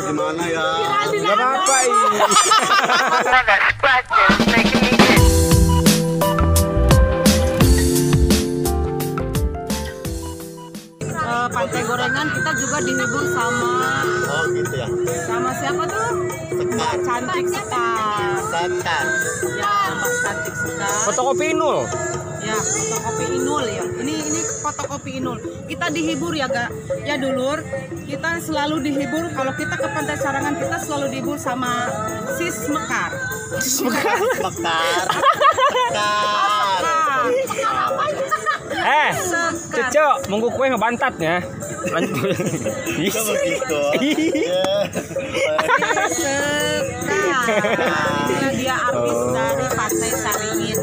gimana ya? Gak apa-apa ini. Pantai Gorengan kita juga dihibur sama gitu ya. sama siapa tuh? Mbak Cantik Sekar. Santan. Ya, Mbak Cantik Sekar. Fotokopi Inul. Ya, fotokopi Inul ya. Ini fotokopi Inul. Kita dihibur ya, Gak? Ya, dulur. Kita selalu dihibur kalau kita ke Pantai Sarangan, kita selalu dihibur sama Sis Mekar. Mekar. Cece, monggo kue ngebantatnya. Lanjut. Coba gitu. Inilah dia artis dari Pantai Saringin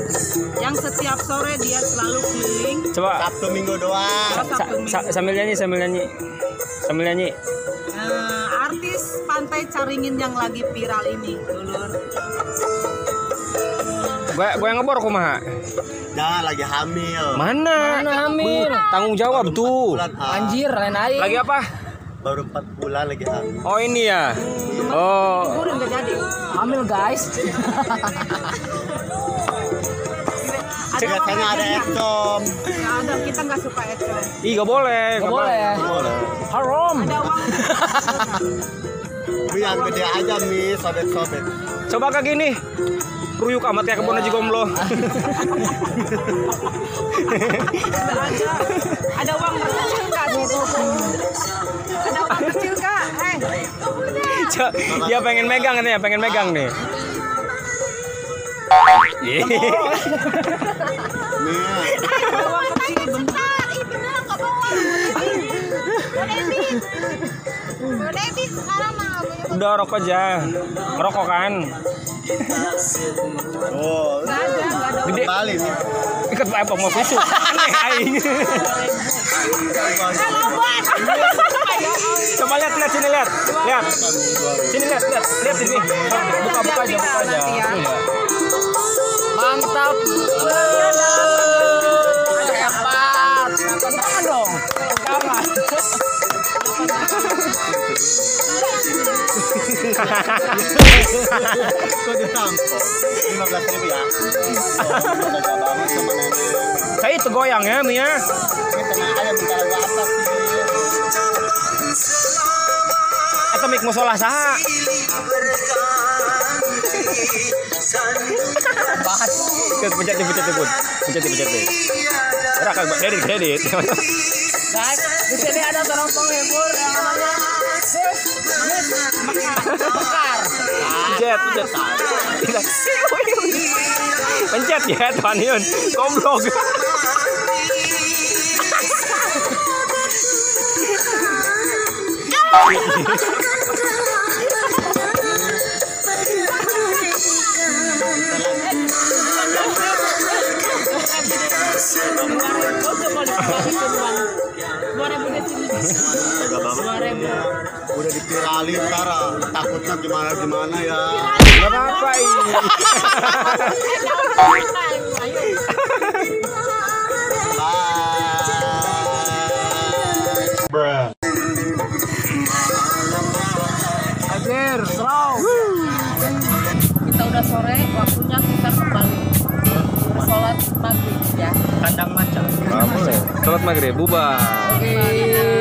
yang setiap sore dia selalu keliling. Coba Sabtu Minggu doang. sambil nyanyi. Artis Pantai Caringin yang lagi viral ini, dulur. Gue yang ngebor kumaha. Jangan lagi hamil. Mana hamil? Tanggung jawab tuh. Anjir, lain aja. Lagi apa? Baru 4 bulan lagi hamil. Oh ini ya. Oh. Udah nggak jadi. Hamil guys. Biasanya ada ekom. Nggak ada, kita nggak suka ecom. Ih gak boleh. Gak boleh. Boleh. Haram. Ada uang. Tapi yang gede aja nih, sobek-sobek. Coba kayak gini. Ruyuk amat kayak kebun aja gomblo. Ada uang kecil nggak? Ada uang kecil Kak? Dia pengen megang nih, nih. Nih. Ada uang kecil bentar. Ih bener nggak bawa. Debbie sekarang mah Udah rokok aja. Ngerokok kan? Oh, nggak ada. Gede. Bali nih. Ikat apa mau susu? Aneh aing. Coba lihat sini lihat. Sini lihat sini. Buka aja. Mantap. Hebat. Tangan dong. Jangan. Kok ditampok? 15.000 ya. Udah banget sama nenek. Saya itu goyang ya, Mia. Ini tenang aja bentar lagu apa sih? Atau mik musola saha? Bahas. Pencet deh. Rakak kredit. Guys, di sini ada seorang penghibur yang namanya Mekar. Pencet. Pencet ya, Tuhan Yun. Goblok. Udah dipiralin sekarang. Takutnya gimana ya? Gak apa-apa ini. Anjir, slow. Kita udah sore, waktunya kita kembali sholat maghrib ya. Kandang macan. Boleh. Sholat maghrib, bubar. Oke.